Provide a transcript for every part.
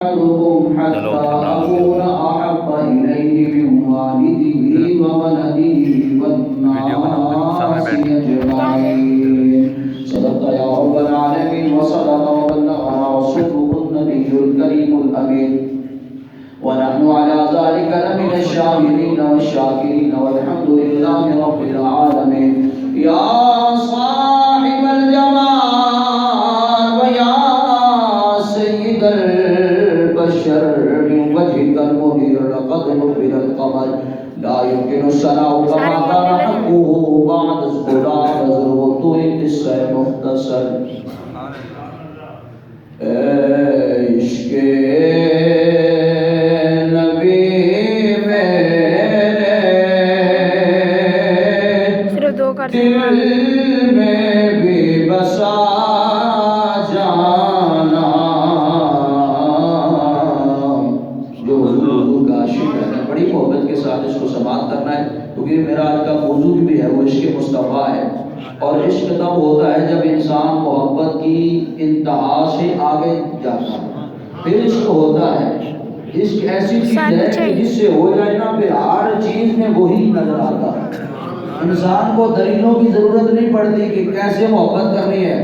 أحدكم حتى أكون أحب إليه من والده وولده والناس أجمعين. صدق يا رب العالمين وصدق وبلغنا رسوله النبي الكريم الأمين، ونحن على ذلك لمن الشاهدين والشاكرين والحمد لله رب العالمين. يا صاحب الجمال ويا سيد البشر من وجهك المنير لقد نبل القمر، لا يمكن الثناء كما كان حقه بعد الصلاة ذروة القصة مختصر. عشق دل میں بھی بسا جانا، جو حضور کا عاشق ہے بڑی محبت کے ساتھ اس کو سماعت کرنا ہے، کیونکہ میرا آج کا موضوع بھی ہے وہ عشق مصطفیٰ ہے۔ اور عشق تب ہوتا ہے جب انسان محبت کی انتہا سے آگے جاتا ہے، پھر عشق ہوتا ہے۔ عشق ایسی چیز ہے کہ جس سے ہو جائے نا پھر ہر چیز میں وہی نظر آتا ہے۔ انسان کو دلیلوں کی ضرورت نہیں پڑتی کہ کیسے محبت کرنی ہے۔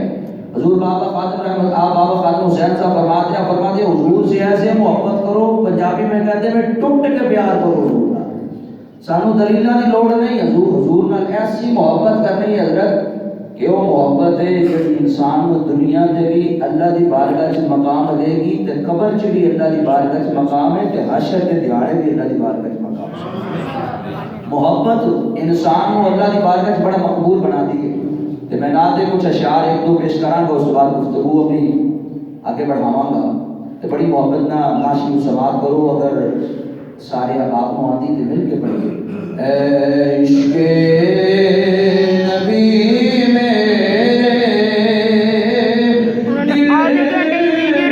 حضور بابا خادم حسین صاحب فرماتے ہیں حضور سے ایسے محبت کرو، پنجابی میں کہتے ہیں ٹوٹ کے پیار کرو حضور نال۔ سانو دلیلاں دی لوڑ نہیں، حضور نال ایسی محبت کرنی ہے حضرت کہ وہ محبت ہے کہ انسان کو دنیا تے بھی اللہ دی بارگاہ وچ مقام دے گی تے قبر وچ بھی اللہ دی بارگاہ وچ مقام ہے تے حشر تے دیہاڑے بھی اللہ دی بارگاہ وچ مقام ہے۔ محبت انسان کو اللہ کی بارگاہ وچ بڑا مقبول بنا دی ہے۔ تے میں نات دے کچھ اشعار ایک دو پیش کراں گا، اس کے بعد گفتگو اپنی آگے بڑھاواں گا۔ تے بڑی محبت نہ ناشی سماعت کرو، اگر سارے آپ کو آتی تے مل کے پڑھیے۔ اے عشق نبی میرے دل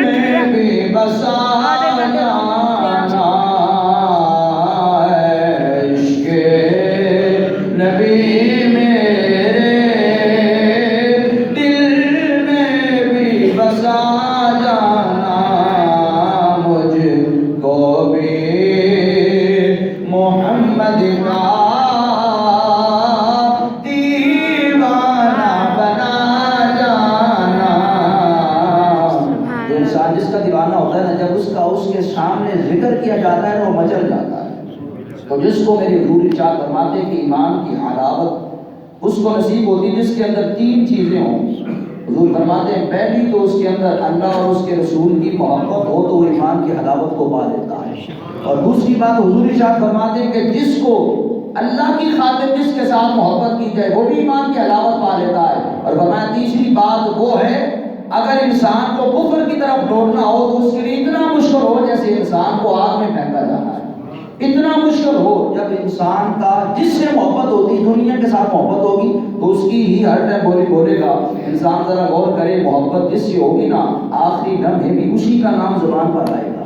میں بھی بسا جس کو میری حضور ارشاد فرماتے کہ ایمان کی حلاوت اس کو نصیب ہوتی جس کے اندر تین چیزیں ہوں۔ حضور فرماتے ہیں پہلی تو اس کے اندر اللہ اور اس کے رسول کی محبت ہو تو وہ ایمان کی حلاوت کو پا لیتا ہے، اور دوسری بات حضور ارشاد فرماتے ہیں کہ جس کو اللہ کی خاطر جس کے ساتھ محبت کی جائے وہ بھی ایمان کی حلاوت پا لیتا ہے، اور فرمایا تیسری بات وہ ہے اگر انسان کو کفر کی طرف دوڑنا ہو تو اس کے لیے اتنا مشکل ہو جیسے انسان کو آگ میں پھینکا جانا ہے، اتنا مشکل ہو۔ جب انسان کا جس سے محبت ہوتی دنیا کے ساتھ محبت ہوگی تو اس کی ہی ہر ٹائم بولے گا۔ انسان ذرا غور کرے، محبت جس سے ہوگی نا آخری لمحے بھی اسی کا نام زبان پر آئے گا۔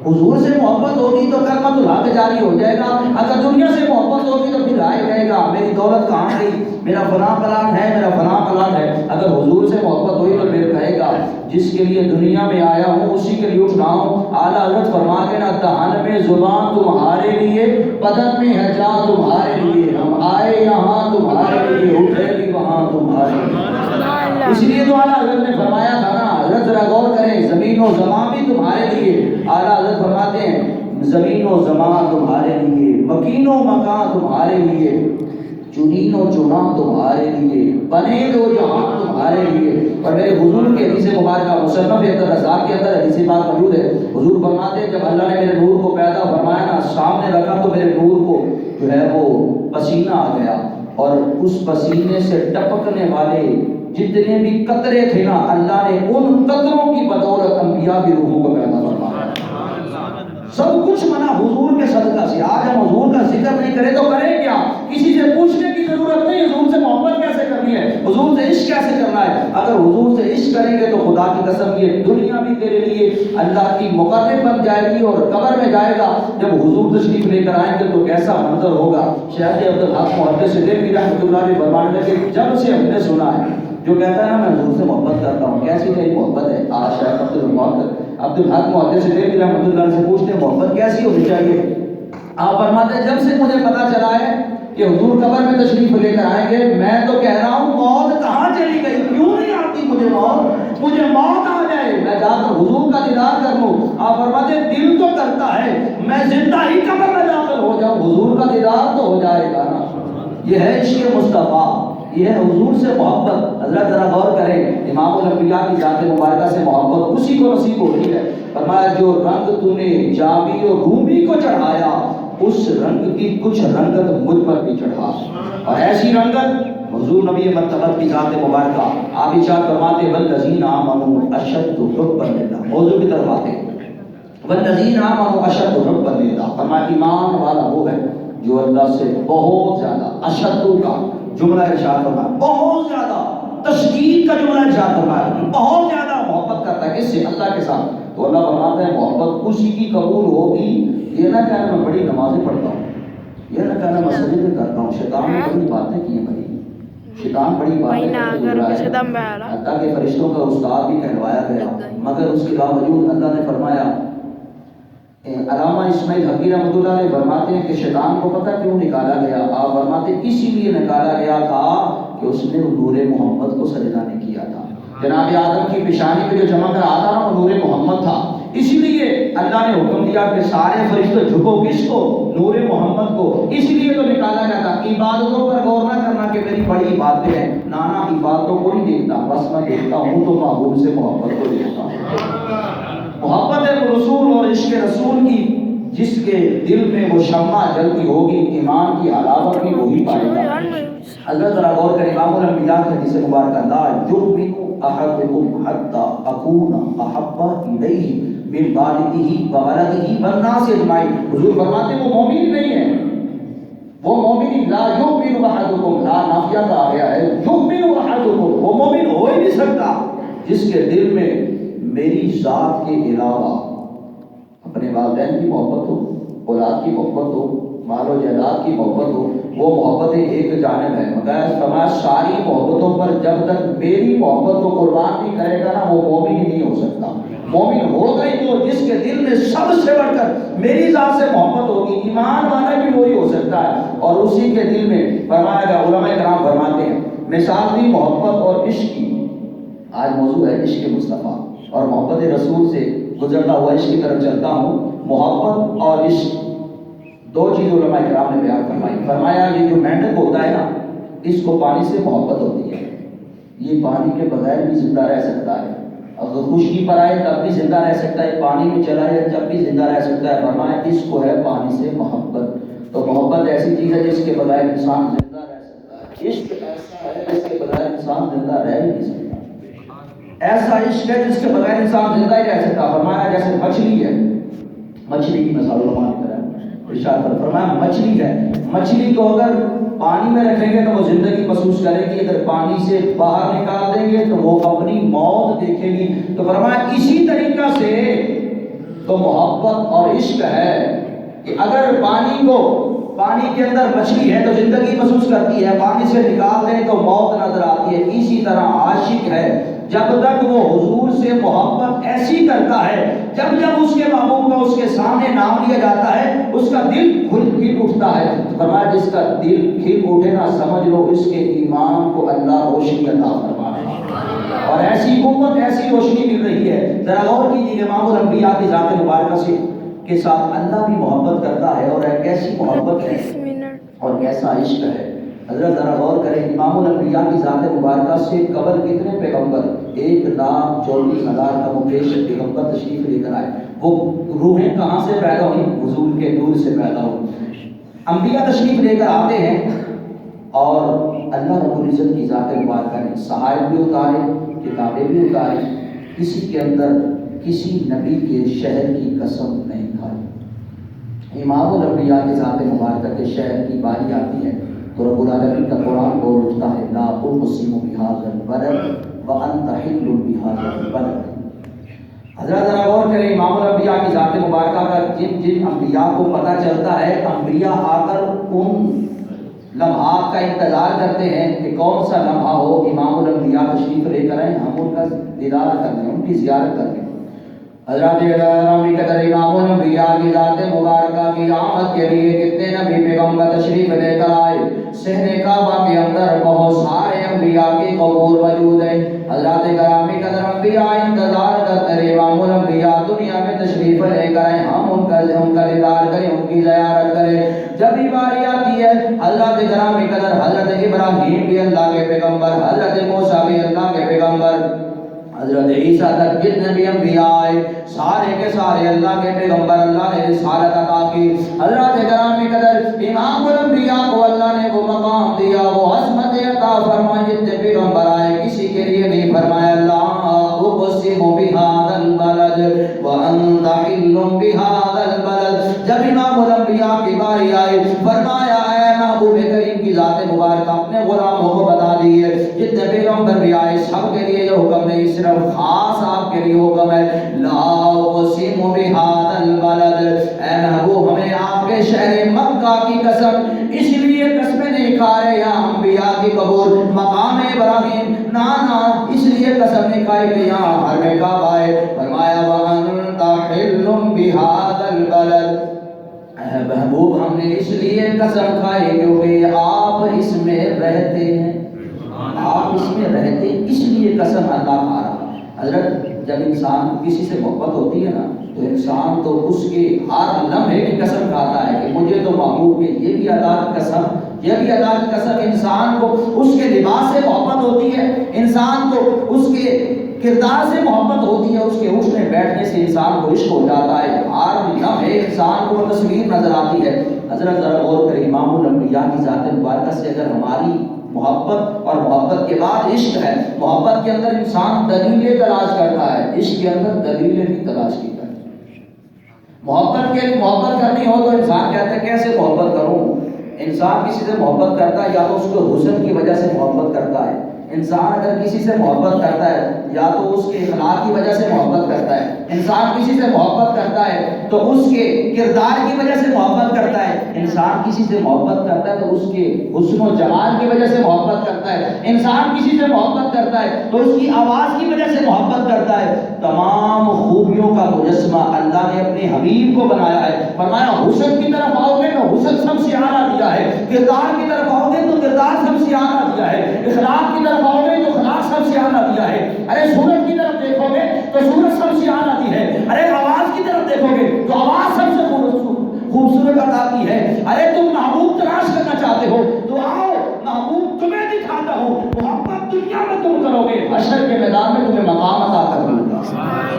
حضور سے محبت ہوگی تو کلمۃ اللہ پہ جاری ہو جائے گا، اگر دنیا سے محبت ہوگی تو پھر آئے گئے گا میری دولت کہاں گئی، میرا فلاں پلاٹ ہے، میرا فلاں پلاٹ ہے۔ اگر حضور سے محبت ہوئی تو پھر کہے گا جس کے لیے دنیا میں آیا ہوں اسی کے لیے اٹھ رہا ہوں۔ اعلیٰ حضرت فرما کے نا دہن میں زبان تمہارے لیے، بدن میں ہے جان تمہارے لیے، ہم آئے یہاں تمہارے لیے، اٹھے بھی وہاں تمہارے لیے۔ اس لیے تو اعلیٰ حضرت نے فرمایا تھا نا، حضرت ذرا غور کریں، زمین و زمان بھی تمہارے لیے۔ اعلیٰ حضرت فرماتے ہیں زمین و زمان تمہارے لیے، مکین و مکان تمہارے لیے، چنین و چنان تمہارے لیے، بنے دو جہاں تمہارے لیے۔ اور میرے حضور کے حدیث مبارکہ مصنف عبدالرزاق کے اندر حدیث پاک موجود ہے۔ حضور فرماتے ہیں جب اللہ نے میرے نور کو پیدا فرمایا نا سامنے رکھا تو میرے نور کو جو ہے وہ پسینہ آ گیا، اور اس پسینے سے ٹپکنے والے جتنے بھی قطرے تھے نا اللہ نے ان قطروں کی بدولت انبیاء کی روحوں کو پیدا فرمایا۔ سب کچھ منا حضور کے صدقہ سے۔ آج ہم حضور کا ذکر نہیں کریں تو کریں کیا؟ کسی سے پوچھنے کی ضرورت نہیں حضور سے محبت کیسے کرنی ہے، حضور سے عشق کیسے کرنا ہے۔ اگر حضور سے عشق کریں گے تو خدا کی قسم یہ دنیا بھی تیرے لیے اللہ کی مقرب بن جائے گی، اور قبر میں جائے گا جب حضور تشریف لے کر آئیں گے تو کیسا منظر ہوگا۔ شیخ عبدالحق محدث دہلوی رحمۃ اللہ علیہ فرمانے لگے جب سے ہم نے سنا ہے جو کہتا ہے نا میں حضور سے محبت کرتا ہوں، کیسی میری محبت ہے۔ آج شیخ عبدالحق عبدالحق محدث دہلوی رحمۃ اللہ علیہ سے پوچھتے ہیں محبت کیسی ہونی چاہیے؟ آپ فرماتے ہیں جب سے مجھے پتا چلا ہے کہ حضور قبر میں تشریف لے کر آئیں گے، میں تو کہہ رہا ہوں موت کہاں چلی گئی، کیوں نہیں آتی مجھے موت آ جائے، میں جا کر حضور کا دیدار کر لوں۔ آپ فرماتے ہیں دل تو کرتا ہے میں زندہ ہی قبر میں داخل ہو جاؤں، حضور کا دیدار تو ہو جائے گا نا۔ یہ ہے عشق مصطفیٰ، یہ ہے حضور سے محبت۔ حضرت ذرا غور کریں، امام الانبیاء کی ذات مبارکہ سے محبت اسی کو نصیب ہوتی ہے۔ فرمایا جو رنگ تو نے جابی و رومی کو چڑھایا، اس رنگ کی کچھ رنگت مجھ پر بھی چڑھا، اور ایسی رنگت حضور نبی مرتبت کی ذات مبارکہ۔ آپ ارشاد فرماتے والذین آمنوا اشد حبا للہ، موضوع کی طرف آتے والذین آمنوا اشد حبا للہ۔ فرمایا ایمان والا وہ ہے جو اللہ سے بہت زیادہ، اشد کا جملہ ارشاد فرمایا، بہت زیادہ تشدید کا جملہ ارشاد فرمایا، بہت زیادہ محبت کرتا ہے کس سے؟ اللہ کے ساتھ۔ تو اللہ فرماتا ہے محبت اسی کی قبول ہوگی، یہ نہ کہنا میں بڑی نمازیں پڑھتا ہوں، یہ نہ کہنا میں سجدے کرتا ہوں، شیطان نے بڑی باتیں کی ہیں بھائی، شیطان بڑی باتیں کر رہا ہے، حتیٰ کہ فرشتوں کا استاد بھی کہلوایا گیا، مگر اس کے باوجود اللہ نے فرمایا، علامہ اسماعیل حقی رحمۃ اللہ علیہ فرماتے ہیں کہ شیطان کو پتہ کیوں نکالا گیا؟ آپ فرماتے ہیں اسی لیے نکالا گیا تھا کہ اس نے نور محمد کو سجدہ نہیں کیا تھا۔ جناب آدم کی پیشانی پہ جو چمک رہا تھا نا وہ نور محمد تھا، اسی لیے اللہ نے حکم دیا کہ سارے فرشتے جھکو کس کو؟ نور محمد کو، اسی لیے تو نکالا گیا تھا۔ عبادتوں پر غور نہ کرنا کہ میری بڑی عبادتیں ہیں، نانا عبادتوں کو نہیں دیکھتا، بس میں دیکھتا ہوں تو محبوب سے محبت کو دیکھتا ہوں۔ محبت رسول اور عشق رسول کی جس کے دل میں وہ شمع جلتی ہوگی، ایمان کی حلاوت بھی وہی پائے گا۔ حضرت ذرا غور کریں، امام الانبیاء کی حدیث مبارکہ لا یؤمن احدکم حتی اکون احب الیہ من والدہ وولدہ والناس اجمعین۔ حضور فرماتے ہیں وہ مومن نہیں ہے، وہ مومن لا یؤمن احدکم، لا نافیہ کا آ گیا ہے، یؤمن احدکم، وہ مومن ہو ہی نہیں سکتا جس کے دل میں میری ذات کے علاوہ اپنے والدین کی محبت ہو، اولاد کی محبت ہو، مال و جائیداد کی محبت ہو، وہ محبتیں ایک جانب ہے، مگر سماج ساری محبتوں پر جب تک میری محبت کو قربان نہیں کرے گا نا وہ مومن ہی نہیں ہو سکتا۔ مومن ہوگا ہی تو جس کے دل میں سب سے بڑھ کر میری ذات سے محبت ہوگی، ایمان والا بھی وہی ہو سکتا ہے، اور اسی کے دل میں فرمایا گیا، علماء کرام فرماتے ہیں مثال دی محبت اور عشق کی۔ آج موضوع ہے عشق مصطفیٰ اور محبت رسول سے گزرتا ہوا عشق کی طرف چلتا ہوں۔ محبت اور عشق دو چیز علماء کرام نے بیان فرمائی۔ فرمایا یہ جو مینڈک ہوتا ہے نا، اس کو پانی سے محبت ہوتی ہے، یہ پانی کے بغیر بھی زندہ رہ سکتا ہے، اگر خشکی پر آئے تب بھی زندہ رہ سکتا ہے، پانی میں چلا جائے جب بھی زندہ رہ سکتا ہے۔ فرمایا اس کو ہے پانی سے محبت۔ تو محبت ایسی چیز ہے جس کے بغیر انسان زندہ رہ سکتا ہے، عشق ایسا ہے جس کے بغیر انسان زندہ رہ ہی نہیں سکتا، ایسا عشق ہے جس کے بغیر انسان زندہ ہی رہ سکتا۔ فرمایا جیسے مچھلی ہے، مچھلی کی مثال علماء نے ارشاد فرمایا مچھلی ہے، مچھلی کو اگر پانی میں رکھیں گے تو وہ زندگی محسوس کرے گی، اگر پانی سے باہر نکال دیں گے تو وہ اپنی موت دیکھے گی۔ تو فرمایا اسی طریقہ سے تو محبت اور عشق ہے کہ اگر پانی کے اندر مچھلی ہے تو زندگی محسوس کرتی ہے، پانی سے نکال دیں تو موت نظر آتی ہے، اسی طرح عاشق ہے جب تک وہ حضور سے محبت ایسی کرتا ہے، جب جب اس کے محبوب کا اس کے سامنے نام لیا جاتا ہے اس کا دل کھل اٹھتا ہے۔ فرمایا جس کا دل کھل اٹھے نا سمجھ لو اس کے ایمان کو اللہ روشنی عطا فرما رہا ہے، اور ایسی قوت ایسی روشنی مل رہی ہے۔ ذرا غور کیجیے امام الانبیاء کی ذات مبارکہ سے کے ساتھ اللہ بھی محبت کرتا ہے، اور ایک ایسی محبت ہے اور کیسا عشق ہے۔ حضرت ذرا غور کریں، امام الانبیاء کی ذات مبارکہ سے قبل کتنے پیغمبر؟ 1,24,000 کا مبیش پیغمبر تشریف لے کر آئے۔ وہ روحیں کہاں سے پیدا ہوئی؟ حضور کے نور سے پیدا ہوئی۔ انبیاء تشریف لے کر آتے ہیں اور اللہ رب العزت کی ذات مبارکہ نے صحائف بھی اتارے، کتابیں بھی اتاری، کسی کے اندر کسی نبی کے شہر کی قسم نہیں کھائی۔ امام الانبیاء کی ذات مبارکہ کے شہر کی باری آتی ہے تو رب العالمین کا قرآن بول اٹھتا ہے لا اقسم بہذا البلد وانت حل بہذا البلد۔ حضرت ذرا غور کریں، امام الانبیاء کی ذات مبارکہ کا جن انبیاء کو پتہ چلتا ہے، انبیاء آ کر ان لمحات کا انتظار کرتے ہیں کہ کون سا لمحہ ہو امام الانبیاء تشریف لے کر آئیں، ہم ان کا دیدار کر لیں، ان کی زیارت کر لیں۔ حضرت رمی قدر امام الانبیاء کی ذات مبارکہ کی آمد کے لیے کتنے نبی پیغمبر تشریف لے کر آئے. صحن کعبہ کے اندر بہت سارے انبیاء کی قبور موجود ہیں. حضرت گرامی قدر انبیاء انتظار کرتے رہے امام الانبیاء دنیا میں تشریف لے کر آئے, ہم ان کا دیدار کریں, ان کی زیارت کریں. جب بھی باری آتی ہے حضرت گرامی قدر حضرت ابراہیم بھی اللہ کے پیغمبر, حضرت موسیٰ بھی اللہ کے پیغمبر, حضرت عیسیٰ تک جتنے بھی انبیاء آئے سارے کے سارے اللہ کے پیغمبر, اللہ نے رسالت عطا کی. حضرت گرامی قدر امام الانبیاء کو اللہ نے وہ مقام دیا, وہ عظمت عطا فرمائی جتنے پیغمبر آئے کسی کے لیے نہیں فرمایا اللہ اقسم بہذا البلد وانت حل بہذا البلد. جب امام الانبیاء کی باری آئی فرمایا اے محبوب کریم کی ذات مبارکہ اپنے غلاموں کو بتا دیے جتنے پیغمبر بھی آئے سب کے لیے یہ حکم نہیں, صرف خاص آپ کے لیے حکم ہے لا اقسم بہذا البلد. اے محبوب ہمیں آپ کے شہر مکہ کی قسم اس لیے قسمیں نہیں کھا رہے یہاں انبیاء کی قبور مقام ابراہیم نانا اس لیے قسم نہیں کھائی کہ یہاں حرم کعبہ ہے. فرمایا وانت حل بہذا البلد. محبوب ہم نے اس لیے قسم کھائی کیونکہ آپ اس میں رہتے ہیں, آپ اس میں رہتے ہیں اس لیے قسم اللہ کھا رہا. حضرت جب انسان کسی سے محبت ہوتی ہے نا تو انسان تو اس کے ہر لمحے کی قسم کھاتا ہے کہ مجھے تو محبوب کے یہ بھی ادا کی قسم, یہ بھی ادا کی قسم. انسان کو اس کے لباس سے محبت ہوتی ہے, انسان کو اس کے کردار سے محبت ہوتی ہے, اس کے اٹھنے بیٹھنے سے انسان کو عشق ہو جاتا ہے, ہر لمحے انسان کو تصویر نظر آتی ہے. حضرت ذرا غور کریں امام الانبیاء کی ذات مبارکہ سے اگر ہماری محبت اور محبت کے بعد عشق ہے, محبت کے اندر انسان دلیلیں تلاش کرتا ہے, عشق کے اندر دلیلیں بھی تلاش کی کرتا ہے. محبت کرنی ہو تو انسان کہتا ہے کیسے محبت کروں. انسان کسی سے محبت کرتا ہے یا تو اس کے حسن کی وجہ سے محبت کرتا ہے, انسان اگر کسی سے محبت کرتا ہے یا تو اس کے اخلاق کی وجہ سے محبت کرتا ہے, انسان کسی سے محبت کرتا ہے تو اس کے کردار کی وجہ سے محبت کرتا ہے, انسان کسی سے محبت کرتا ہے تو اس کے حسن و جمال کی وجہ سے محبت کرتا ہے, انسان کسی سے محبت کرتا ہے تو اس کی آواز کی وجہ سے محبت کرتا ہے. تمام خوبیوں کا مجسمہ اللہ نے اپنے حبیب کو بنایا ہے. فرمایا حسن کی طرف آؤ گے تو حسن سب سے اعلیٰ دیا ہے, کردار کی طرف آؤ گے تو کردار سب سے اعلیٰ دیا ہے, اخلاق کی طرف آؤ گے تو اخلاق سب سے اعلیٰ دیا ہے. ارے صورت کی طرف دیکھو گے تو صورت سب سے اعلیٰ دی ہے, ارے آواز کی طرف دیکھو گے تو آواز سب سے خوبصورت عطا کی ہے. ارے تم محبوب تلاش کرنا چاہتے ہو تو آؤ محبوب تمہیں دکھاتا ہوں, محبت دنیا میں تم کرو گے حشر کے میدان میں تمہیں مقام عطا کر دوں گا.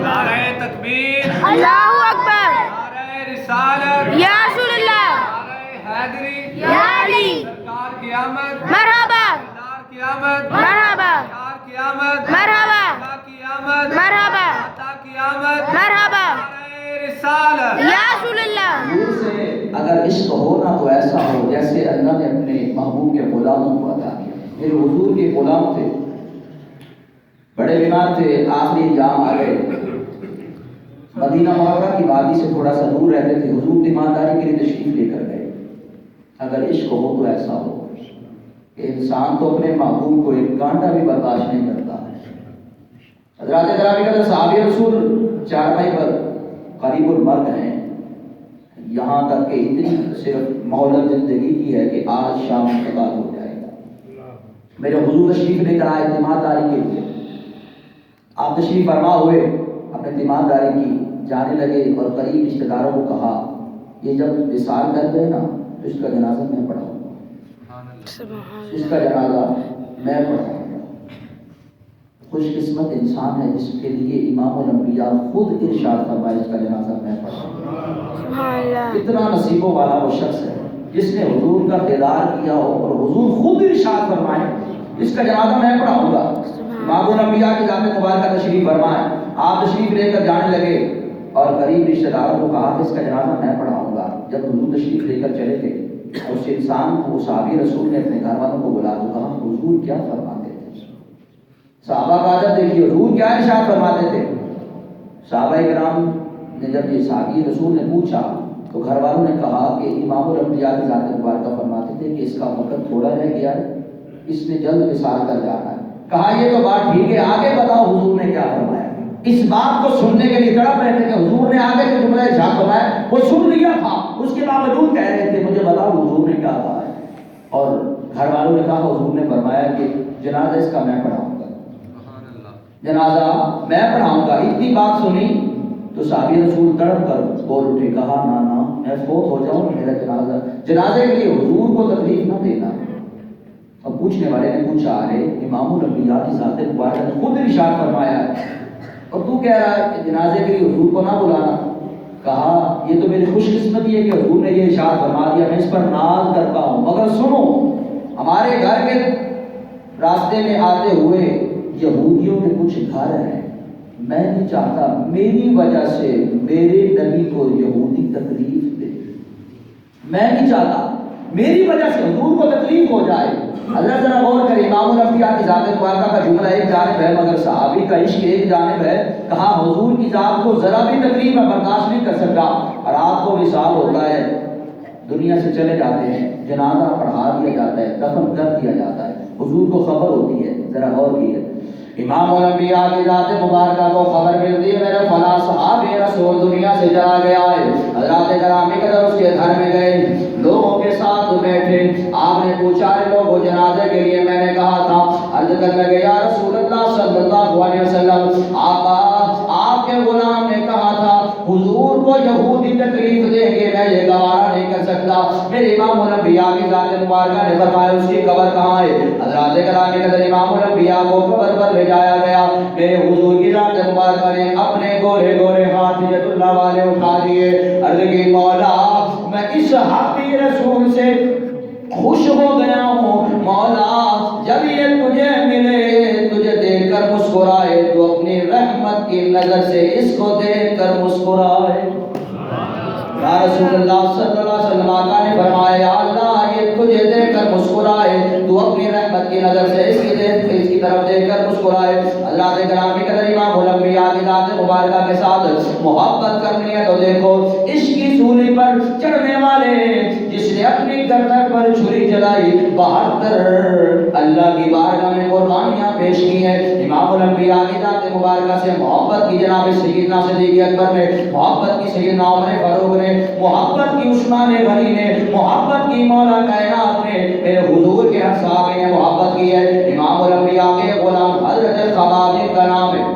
نعرہ تکبیر, اللہ اکبر, نعرہ رسالت, یا رسول اللہ, نعرہ حیدری, یا علی, سرکار قیامت, مرحبا, سرکار قیامت, مرحبا, سرکار قیامت, مرحبا, عطا قیامت, مرحبا, عطا قیامت, مرحبا, نعرہ رسالت. یا رسول اللہ. حضور سے اگر عشق ہونا تو ایسا ہو جیسے اللہ نے اپنے محبوب کے غلاموں کو عطا کیا. میرے حضور کے غلام تھے, بڑے بیمار تھے, آخری جام آ گئے, مدینہ منورہ کی وادی سے تھوڑا سا دور رہتے تھے. حضور تیمارداری کے لیے تشریف لے کر گئے. اگر عشق ہو تو ایسا ہو کہ انسان تو اپنے محبوب کو ایک کانٹا بھی برداشت نہیں کرتا. حضرات گرامی کا صحابی رسول چارپائی پر قریب المرگ ہیں, یہاں تک کہ اتنی صرف مہلت زندگی کی ہے کہ آج شام انتقال ہو جائے گا. میرے حضور تشریف لے کر آئے تیمارداری کے لیے. آپ تشریف فرما ہوئے, اپنے تیمارداری کی, جانے لگے اور قریب رشتہ داروں کو کہا یہ جب وصال کر گئے نا تو اس کا جنازہ میں پڑھاؤں گا, اس کا جنازہ میں پڑھاؤں گا. خوش قسمت انسان ہے جس کے لیے امام الانبیاء خود ارشاد فرمائے اس کا جنازہ میں پڑھاؤں گا. اتنا نصیبوں والا وہ شخص ہے جس نے حضور کا دیدار کیا ہو اور حضور خود ارشاد فرمائے اس کا جنازہ میں پڑھاؤں گا. امام الانبیاء کی ذات مبارکہ تشریف فرمائے, آپ تشریف لے کر جانے لگے اور قریب رشتہ داروں کو کہا کہ اس کا جنازہ میں پڑھاؤں گا. جب حضور تشریف لے کر چلے گئے اس انسان کو صحابی رسول نے اپنے گھر والوں کو بلا تو کہا حضور کیا فرماتے تھے. صحابہ کا عادت دیکھیے, حضور کیا ارشاد فرماتے تھے. صحابہ کرام نے جب یہ صحابی رسول نے پوچھا تو گھر والوں نے کہا کہ امام الانبیاء کی ذات مبارکہ فرماتے تھے کہ اس کا وقت تھوڑا رہ گیا ہے, اس نے جلد وصال کر جانا ہے. کہا یہ تو بات ٹھیک ہے, آگے بتاؤ حضور نے کیا فرمایا. اس بات کو سننے کے لیے تڑپ رہے تھے کہ حضور نے آگے جو جملہ ارشاد فرمایا وہ سن لیا تھا، اس کے باوجود کہہ رہے تھے مجھے بتاؤ حضور نے کیا کہا ہے. اور گھر والوں نے کہا حضور نے فرمایا کہ جنازہ اس کا میں پڑھاؤں گا، جنازہ میں پڑھاؤں گا. اتنی بات سنی تو صحابی رسول تڑپ کر بول اٹھے، کہا نا نا میں فوت ہو جاؤں، میرا جنازے کے لیے حضور کو تکلیف نہ دینا. اب پوچھنے والے نے پوچھا ارے امام الانبیاء کی ذات مبارکہ نے خود ارشاد فرمایا ہے اور تو کہہ رہا ہے کہ جنازے کے لیے حضور کو نہ بلانا. کہا یہ تو میری خوش قسمتی ہے کہ حضور نے یہ ارشاد فرما دیا، میں اس پر ناز کرتا ہوں. مگر سنو، ہمارے گھر کے راستے میں آتے ہوئے یہودیوں کے کچھ گھر ہیں، میں نہیں چاہتا میری وجہ سے میرے نبی کو یہودی تکلیف دے، میں نہیں چاہتا میری وجہ سے حضور کو تکلیف ہو جائے. اللہ ذرا غور کرے، امام الانبیاء کی ذات مبارکہ کا جملہ ایک جانب ہے مگر صحابی کا عشق ایک جانب ہے. کہا حضور کی ذات کو ذرا بھی تکلیف میں برداشت نہیں کر سکتا. اور آپ کو وصال ہوتا ہے، دنیا سے چلے جاتے ہیں، جنازہ پڑھا دیا جاتا ہے، دفن کر دیا جاتا ہے، حضور کو خبر ہوتی ہے. ذرا غور کیے، امام الانبیاء کی ذات مبارکہ کو خبر ملتی ہے میرے فلاں صحابی رسول دنیا سے چلا گیا ہے. حضرات گرامی قدر اس کے گھر میں گئے، لوگوں کے ساتھ بیٹھے. آپ نے پوچھا لوگوں جنازے کے لیے میں نے کہا تھا. عرض کرنے لگے یا رسول اللہ صلی اللہ علیہ وسلم، آپ کے غلام نے کہا تھا حضور کو یہودی تکلیف دیں گے، میں یہ گوارا نہیں کر سکتا. میرے امام الانبیاء کی ذات مبارکہ نے فرمایا اس کی قبر کہاں ہے؟ حضرات گرامی قدر امام الانبیاء کو قبر پر لے جایا گیا. میرے حضور کی ذات مبارکہ نے اپنے گورے گورے ہاتھ ید اللہ والے اٹھا دیے. عرض کی مولا میں اس حقی رسول سے خوش ہو گیا ہوں. مولا جب یہ تجھے ملے، تجھے دیکھ کر مسکرائے، تو اپنی رحمت کی نظر سے اس کو دیکھ کر مسکرائے. یا رسول اللہ صلی اللہ علیہ وسلم آقا نے فرمایا یا اللہ یہ تجھے دیکھ کر مسکرائے، تو اپنی رحمت کی نظر سے اس کی طرف دیکھ کر مسکرائے. اللہ کے گرامی قدر امام الانبیاء کی ذات مبارکہ کے ساتھ محبت کرنی ہے تو دیکھو عشق کی سولی پر چڑھنے والے جس نے اپنی گردن پر چھری چلائی 72 اللہ کی بارگاہ میں قربانیاں پیش کی ہیں. امام الانبیاء کی ذات مبارکہ سے محبت کی جناب سیدنا صدیق اکبر نے، محبت کی سیدنا عمر فاروق نے، محبت کی عثمان غنی نے، محبت کی مولا کائنات نے، میرے حضور کے ہر صحابہ نے محبت کی ہے. امام الانبیاء کے غلام حضرت خباب کا نام ہے،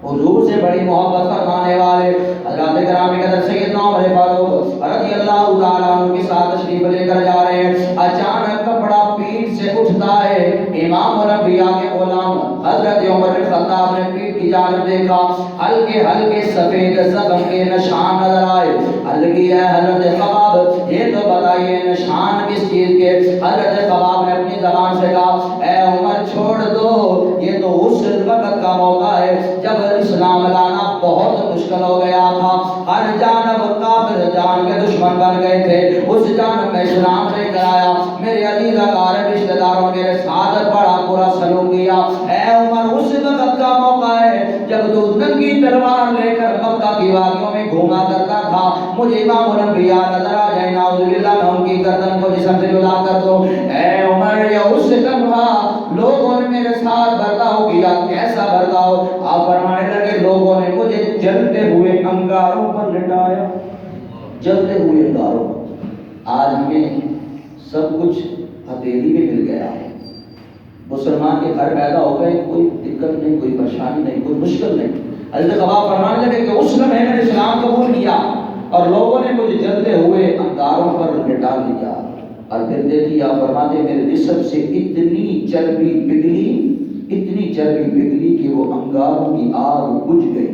حضور سے بڑی محبت فرمانے والے حضرات گرامی قدر سیدنا عمر فاروق رضی اللہ تعالیٰ عنہ کے ساتھ تشریف لے کر جا رہے ہیں. اچانک کپڑا پیٹ سے اٹھتا ہے. امام الانبیاء کے غلام حضرت عمر بن خطاب نے پیٹ کی جانب دیکھا، ہلکے ہلکے سفید زخم کے نشان نظر آئے. ہلکی ہے حضرت خباب یہ تو بتائیے نشان کس چیز کے؟ حضرت خباب نے اپنی زبان سے کہا اے عمر چھوڑ دو، یہ تو اس وقت کا موقع ہے جب اسلام لانا بہت مشکل ہو گیا تھا. ہر جانب کافر جان کے دشمن بن گئے تھے، اس جانب میں اسلام لے کر آیا. میرے عزیز اقارب رشتہ داروں میرے ساتھ بڑا برا سلوک کیا. اے عمر اس وقت کا موقع ہے جب تو ننگی تلوار لے کر مکہ کی وادیوں میں گھوما کرتا تھا. مجھے امام الانبیاء نظر آ جائے نعوذ باللہ میں ان کی گردن کو جسم سے جدا کر دو. اے عمر یہ اس لمحہ لوگوں نے میرے ساتھ برتاؤ کیا، کیسا برتاؤ؟ آپ فرمانے لگے لوگوں نے مجھے جلتے ہوئے انگاروں پر لٹایا، جلتے ہوئے انگاروں پر. آج ہمیں سب کچھ ہتھیلی میں مل گیا ہے، مسلمان کے گھر پیدا ہو گئے، کوئی دقت نہیں، کوئی پریشانی نہیں، کوئی مشکل نہیں. حضرت خباب فرمانے لگے کہ اس لمحے میں نے اسلام قبول کیا اور لوگوں نے مجھے جلتے ہوئے انگاروں پر لٹا دیا. اور پھر دیکھیے آپ فرماتے میرے جسم سے اتنی چربی پگھلی کہ وہ انگاروں کی آگ بجھ گئی.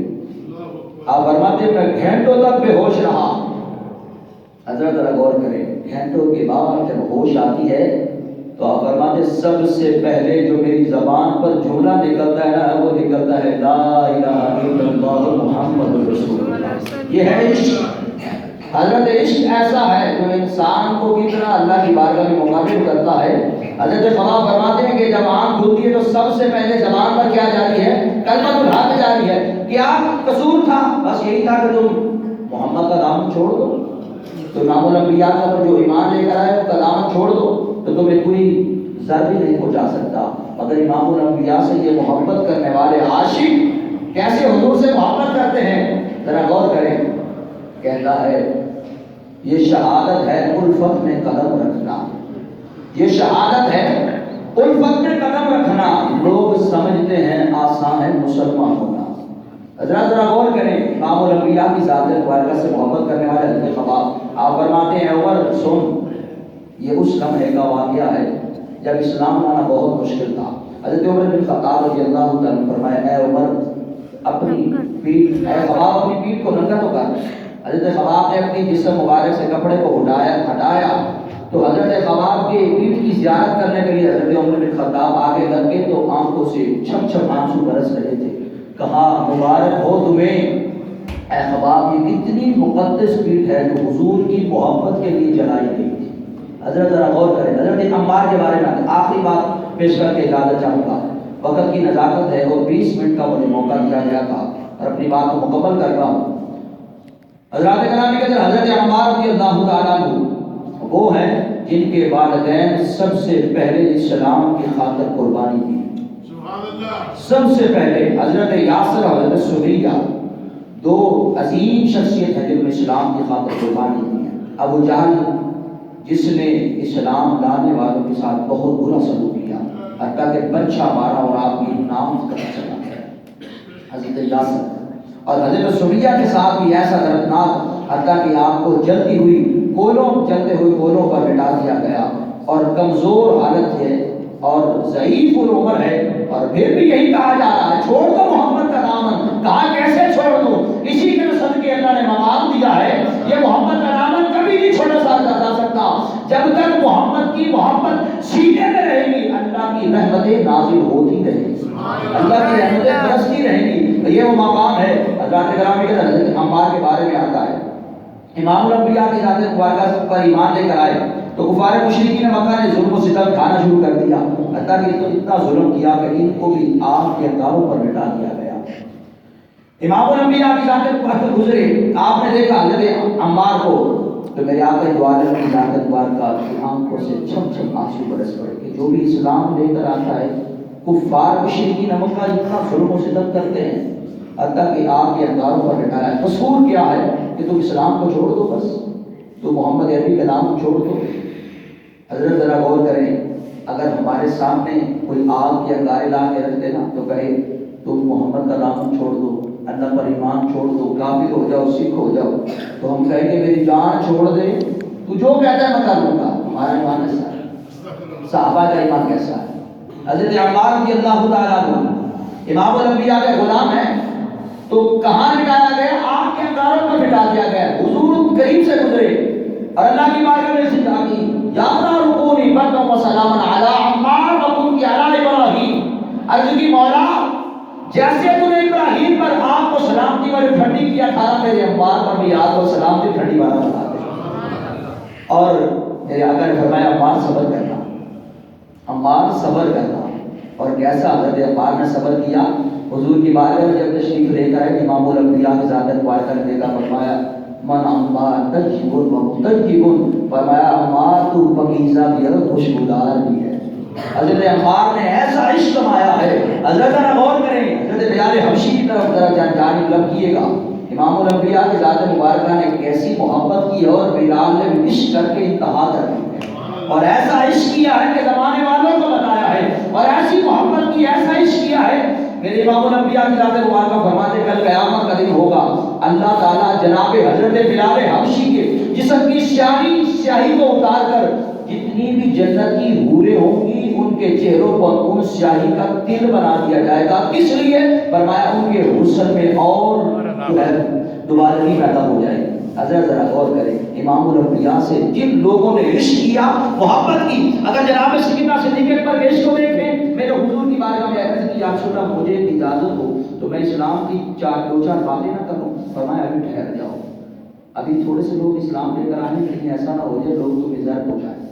آپ فرماتے میں گھنٹوں تک بے ہوش رہا. حضرت ذرا غور کریں، گھنٹوں کے بعد جب ہوش آتی ہے تو آپ فرماتے سب سے پہلے جو میری زبان پر جملہ نکلتا ہے نا وہ نکلتا ہے لا الہ الا اللہ محمد رسول اللہ. یہ ہے عشق. حضرت عشق ایسا ہے جو انسان کو کتنا اللہ کی بارگاہ میں مقرب کرتا ہے. حضرت خباب فرماتے ہیں کہ جب آنکھ کھلتی ہے تو سب سے پہلے زبان پر کیا جاری ہے؟ کلمۃ الحق جاری ہے. کیا قصور تھا؟ بس یہی تھا کہ تم محمد کا دامن چھوڑ دو. تو امام الانبیاء کا جو ایمان لے کر آئے اس کا دامن چھوڑ دو تو تمہیں کوئی ضرر نہیں پہنچا سکتا. مگر امام الانبیاء سے یہ محبت کرنے والے عاشق کیسے حضور سے محبت کرتے ہیں، ذرا غور کریں. کہتا ہے یہ شہادت ہے الفت میں قدم رکھنا، یہ شہادت ہے الفت میں قدم رکھنا. لوگ سمجھتے ہیں آسان ہے مسلمان ہونا. حضرات ذرا غور کریں، امام الانبیاء کی ذات مبارکہ سے محبت کرنے والے حضرت خباب آپ فرماتے ہیں عمر سن، یہ اس لمحے کا واقعہ ہے جب اسلام لانا بہت مشکل تھا. حضرت عمر بن خطاب رضی اللہ تعالیٰ عنہ فرمایا اے عمر اپنی پیٹھ، اے خباب اپنی پیٹھ کو ننگا تو کر. حضرت خباب نے اپنی جسم مبارک سے کپڑے کو ہٹایا تو حضرت خباب کے پیٹھ کی زیارت کرنے کے لیے حضرت عمر بن خطاب آگے لگ گئے تو آنکھوں سے چھم چھم آنسو برس رہے تھے. کہا مبارک ہو تمہیں اے خباب، یہ کتنی مقدس پیٹھ ہے جو حضور کی محبت کے لیے جلائی گئی تھی. حضرت ذرا غور کریں. حضرت عمار کے بارے میں آخری بات پیش کر کے اجازت چاہوں گا، وقت کی نزاکت ہے اور 20 منٹ کا مجھے موقع دیا گیا تھا اور اپنی بات کو مکمل کرتا ہوں. حضرات گرامی کے اندر حضرت عمار رضی اللہ تعالیٰ عنہ وہ ہیں جن کے والدین سب سے پہلے اسلام کی خاطر قربانی دی. سب سے پہلے حضرت یاسر اور حضرت سمیہ دو عظیم شخصیت ہیں جنہوں نے اسلام کی خاطر قربانی دی ہے. ابو جہل جس نے اسلام لانے والوں کے ساتھ بہت برا سلوک کیا، حتیٰ کہ بچہ مارا اور آپ کی نام کا چلا گیا، حضرت یاسر. اور حضرت سمیہ کے ساتھ بھی ایسا دردناک، حتیٰ کہ آپ کو جلتے ہوئے کولوں پر لٹا دیا گیا اور کمزور حالت ہے اور ضعیف العمر ہے اور پھر بھی یہی کہا جا رہا ہے چھوڑ دو محمد کا دامن. کہا کیسے چھوڑ دو؟ اسی کے نسل کے اللہ نے مقام دیا ہے. یہ محمد کا دامن کبھی نہیں چھوڑا جا سکتا جب تک محمد کی محبت سینے میں رہے گی. اللہ کی رحمتیں نازل ہوتی رہیں گی، اللہ کی رحمتیں برستی رہیں گی. یہ وہ مقام ہے. حضرات گرامی کے حضرت عمار کے بارے میں آتا ہے امام الانبیاء کی ذات مبارکہ پر ایمان لے کر آئے تو کفار مشرکین مکہ نے ظلم و ستم کھانا شروع کر دیا، حتیٰ کہ اتنا ظلم کیا کہ ان کو بھی آگ کے انگاروں پر لٹا دیا گیا. امام الانبیاء کی ذات مبارکہ گزرے، آپ نے دیکھا حضرت عمار کو تو میرے آقا دو عالم کی ذات مبارکہ کی آنکھوں سے چھم چھم آنسو برس پڑے کہ جو بھی اسلام لے کر آتا ہے کفار مشرکین مکہ اتنا ظلم و ستم کرتے ہیں حتیٰ کہ آگ کے انگاروں پر لٹایا. قصور کیا ہے کہ تم اسلام کو چھوڑ دو، بس تو محمد عربی کا نام چھوڑ دو. حضرت ذرا غور کریں، اگر ہمارے سامنے کوئی آگ کے انگارے لا کے رکھ دینا تو کہے تم محمد کا نام چھوڑ دو، اللہ پر ایمان چھوڑ دو، کافر ہو جاؤ، سکھ ہو جاؤ، تو ہم کہیں کہ میری جان چھوڑ دے، تو جو کہتا ہے میں کر لوں گا. ہمارا ایمان ایسا ہے، صحابہ کا ایمان کیسا ہے؟ حضرت عمار رضی اللہ تعالیٰ عنہ امام الانبیاء کے غلام ہیں تو کہاں لٹایا گیا؟ آگ کے انگاروں پر لٹا دیا گیا. حضور قریب سے گزرے اور اللہ کی بارگاہ میں سجدہ کی، یا رکونی برکم و سلام علی عمار وکن کی علی ابراہیم. عرض کی مولا جیسے تو نے ابراہیم پر آگ کو سلامتی والی ٹھنڈی کیا تھا میرے عمار پر بھی آگ کو سلامتی ٹھنڈی والا بنا دے. اور میرے آقا نے فرمایا عمار صبر کرنا، عمار صبر کرنا. اور کیسا حضرت عمار نے صبر کیا؟ حضور کی بارگاہ میں جب تشریف لے کر آئے امام الانبیاء کی ذات مبارکہ نے دیکھا، فرمایا من عمار تجیب و متجیب، فرمایا عمار تو پاکیزہ بھی ہے، خوشبودار بھی ہے. حضرت عمار نے ایسا عشق مایا ہے. حضرت ذرا غور کریں، حضرت بلال حبشی کی طرف ذرا جانب لب کیے گا. امام الانبیاء کی ذات مبارکہ نے کیسی محبت کی اور بلال نے عشق کر کے انتہا کر دی اور ایسا عشق کیا ہے کہ زمانے والوں کو بتایا ہے اور ایسی محبت کی، ایسا عشق کیا ہے. میرے امام الانبیاء کی ذات مبارکہ فرماتے کل قیامت کا دن ہوگا، اللہ تعالیٰ جناب حضرت بلال حبشی کے جسم کی سیاہی کو اتار کر جتنی بھی جنت کی حوریں ہوں گی ان کے چہروں پر ان سیاہی کا تل بنا دیا جائے گا. کس لیے؟ فرمایا ان کے حسن میں اور دوبارگی پیدا ہو جائے گی. حضرت ذرا غور کریں، امام الانبیاء سے جن لوگوں نے عشق کیا، محبت کی، اگر جناب سیدنا صدیق پر عشق کو دیکھیں، میرے حضور کی بارگاہ میں عرض کی یا رسول اللہ مجھے اجازت ہو تو میں اسلام کی دو چار باتیں نہ کروں. فرمایا ابھی ٹھہر جاؤ، ابھی تھوڑے سے لوگ اسلام لے کر آنے، کہیں ایسا نہ ہو جائے لوگ تمہیں زرد ہو جائیں.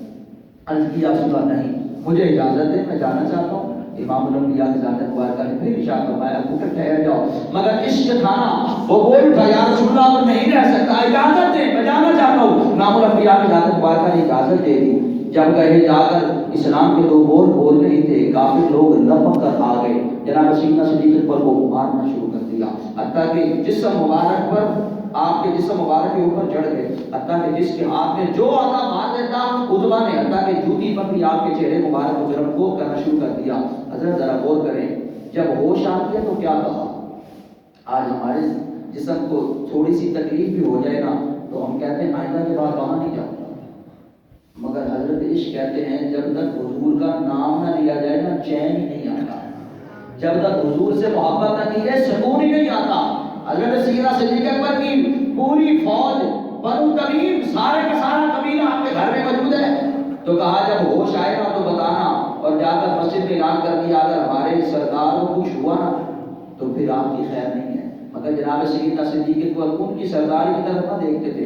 عرض کی یا رسول اللہ نہیں، مجھے اجازت ہے، میں جانا چاہتا ہوں. امام الانبیاء کی ذات مبارکہ نے پھر ارشاد فرمایا کہ ٹھہر جاؤ، مگر عشق تھا نا وہ بول اٹھا یا رسول اللہ اور نہیں رہ سکتا، اجازت دے، میں جانا چاہتا ہوں. امام الانبیاء کی ذات مبارکہ نے اجازت دے دی. جب کہیں جا کر اسلام کے دو بول بول رہے تھے، کافر لوگ لپک کر آ گئے، جناب سیدنا صدیق پر کو مارنا شروع کر دیا. دیا، حتیٰ کہ جسم مبارک پر آپ کے جسم مبارک کے اوپر چڑھ گئے، حتیٰ کہ جس کے ہاتھ میں جو آتا مار دیتا اتبا نے حتیٰ کہ جوتی پر بھی آپ کے چہرے مبارک کو ضرب خور کرنا شروع کر دیا۔ حضرت ذرا غور کریں، جب ہوش آتی ہے تو کیا کہا؟ آج ہمارے جسم کو تھوڑی سی تکلیف بھی ہو جائے نا تو ہم کہتے ہیں آئندہ کے بعد وہاں نہیں جاؤں گا، مگر حضرت عشق کہتے ہیں جب تک حضور کا نام نہ لیا جائے نا چین ہی نہیں آتا، جب تک حضور سے محبت نہ کی جائے سکون ہی نہیں آتا۔ حضرت سیدنا صدیق اکبر کی پوری فوج بنو تمیم سارے کا سارا قبیلہ آپ کے گھر میں موجود ہے، تو کہا جب ہوش آئے گا تو بتانا، اور جا کر مسجد میں اعلان کر دیا اگر ہمارے سردار کو کچھ ہوا نا تو پھر آپ کی خیر نہیں ہے۔ مگر جناب سیدنا صدیق اکبر ان کی سرداری کی طرف نہ دیکھتے تھے،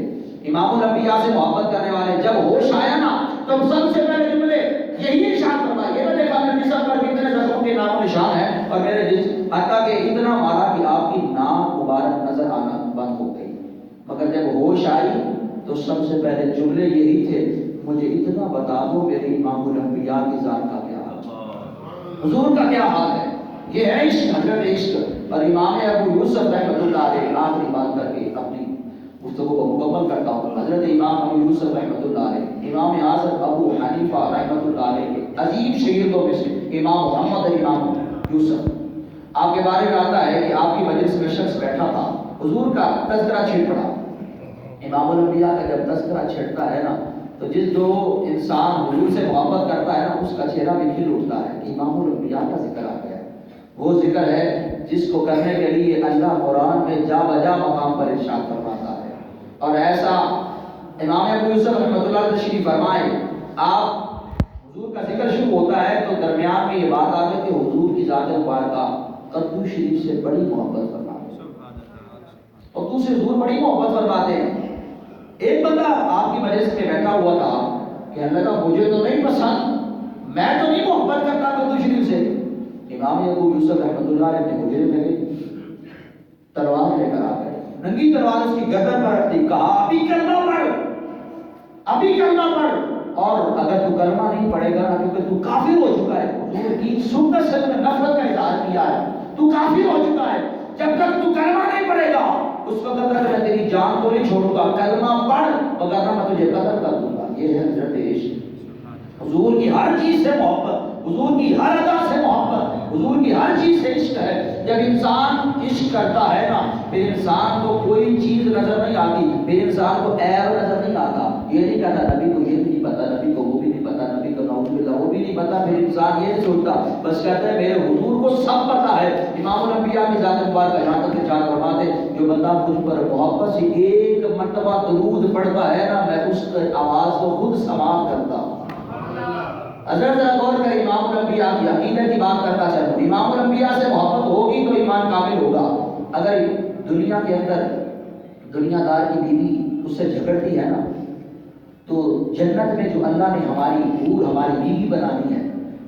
امام الانبیاء سے محبت کرنے والے جب ہوش آیا نا تو سب سے پہلے جملے یہی ارشاد فرمایا، یہ نہ دیکھا میرے جسم پر کتنے زخموں کے نام و نشان ہیں اور میرے جسم حتیٰ کہ اتنا مارا کہ آپ کی ناک مبارک نظر آنا بند ہو گئی، مگر جب ہوش آئی تو سب سے پہلے جملے یہی تھے، مجھے اتنا بتا دو میرے امام الانبیاء کی ذات کا کیا حال ہے، حضور کا کیا حال ہے۔ یہ ہے عشق، حضرت عشق۔ اور امام ابو یوسف رحمۃ اللہ علیہ آخری بات کر کے اپنی گفتگو کو مکمل کرتا ہوں، حضرت امام ابو یوسف رحمۃ اللہ علیہ، امام اعظم ابو حنیفہ رحمۃ اللہ علیہ کے عظیم شاگردوں میں سے امام محمد امام یوسف، آپ کے بارے میں آتا ہے کہ آپ کی مجلس میں شخص بیٹھا تھا، حضور کا تذکرہ چھڑ پڑا۔ امام الانبیاء کا جب تذکرہ چھڑتا ہے نا تو جو انسان حضور سے محبت کرتا ہے نا اس کا چہرہ بھی کھل اٹھتا ہے کہ امام الانبیاء کا ذکر آ گیا۔ وہ ذکر ہے جس کو کرنے کے لیے اللہ قرآن میں جا بجا مقام پر ارشاد فرماتا ہے، اور ایسا امام ابو یوسف رحمۃ اللہ علیہ تشریف فرمائے، آپ حضور کا ذکر شروع ہوتا ہے تو درمیان میں یہ بات آ گئی کہ حضور کی ذات مبارکہ قدو شریف سے بڑی محبت فرماتے ہیں، اور دوسرے حضور بڑی محبت فرماتے ہیں۔ ایک بندہ آپ کی مجلس میں بیٹھا ہوا تھا کہ اللہ کا مجھے تو نہیں پسند، میں تو نہیں محبت کرتا قدو شریف سے۔ امام ابو یوسف رحمۃ اللہ علیہ اپنے حجرے میں گئے، تلوار لے کر آ گئے، ننگی تلوار اس کی گردن پر رکھ دی، کہا ابھی کلمہ پڑھ، ابھی کلمہ پڑھ، اور اگر تو کلمہ نہیں پڑھے گا نا کیونکہ تو کافر ہو چکا ہے، حضور کی سنت سے نفرت کا اظہار کیا ہے، تو کافر ہو چکا ہے، جب تک تو کلمہ نہیں پڑھے گا اس وقت تک میں تیری جان کو نہیں چھوڑوں گا، کلمہ پڑھ وگرنہ میں تجھے قتل کر دوں گا۔ یہ ہے حضرت عشق، حضور کی ہر چیز سے محبت، حضور کی ہر ادا سے محبت، حضور کی ہر چیز سے عشق ہے۔ جب انسان عشق کرتا ہے نا پھر انسان کو کوئی چیز نظر نہیں آتی، پھر انسان کو عیب نظر نہیں آتا، یہ نہیں کہتا نبی کو یہ بھی نہیں پتا، نبی کو وہ بھی نہیں پتا، نبی کو نعوذ باللہ وہ بھی نہیں پتا، پھر انسان یہ نہیں سوچتا، بس کہتا ہے میرے حضور کو سب پتا ہے۔ امام الانبیاء کی ذات مبارکہ یہاں تک ارشاد فرماتے جو بندہ مجھ پر محبت سے ایک مرتبہ درود پڑھتا ہے نا میں اس کی آواز کو خود سماعت کرتا ہوں۔ حضرت غور کر امام الانبیاء کی عقیدت کی بات کرتا چلو، امام الانبیاء سے محبت ہوگی تو ایمان کامل ہوگا۔ اگر دنیا کے اندر دنیا دار کی بیوی اس سے جھگڑتی ہے نا تو جنت میں جو اللہ نے ہماری حور ہماری بیوی بنانی ہے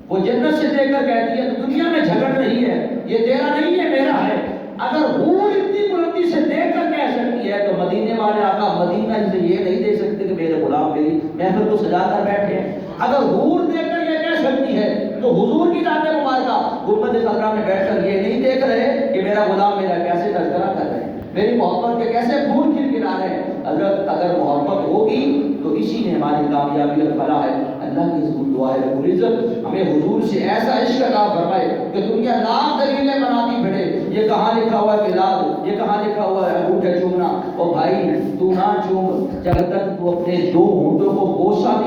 وہ جنت سے دیکھ کر کہتی ہے تو دنیا میں جھگڑ رہی ہے، یہ تیرا نہیں ہے میرا ہے۔ اگر حور اتنی بلندی سے دیکھ کر کہہ سکتی ہے تو مدینے والے آقا مدینہ سے یہ نہیں دے سکتے کہ میرے غلام میری محفل کو سجا کر بیٹھے ہیں۔ اگر حور دیکھ کر یہ کہہ سکتی ہے تو حضور کی ذات مبارکہ غربت خضرا میں بیٹھ کر یہ نہیں دیکھ رہے کہ میرا غلام میرا کیسے تذکرہ کر رہے ہیں، میری محبت کے کیسے پھول کھلا رہے ہیں۔ اگر محبت ہوگی تو اسی نے ہماری کامیابی اور فلاح ہے۔ اللہ کی ضرور دعا ہے رب العزت ہمیں حضور سے ایسا عشق عطا فرمائے کہ دنیا لاکھ دلیلیں بناتی پھرے، یہ کہاں لکھا ہوا ہے ملاد، یہ کہاں لکھا ہوا ہے انگوٹھے چومنا، اور بھائی تو نہ چوم جب تک تو اپنے دو ہونٹوں کو بوسہ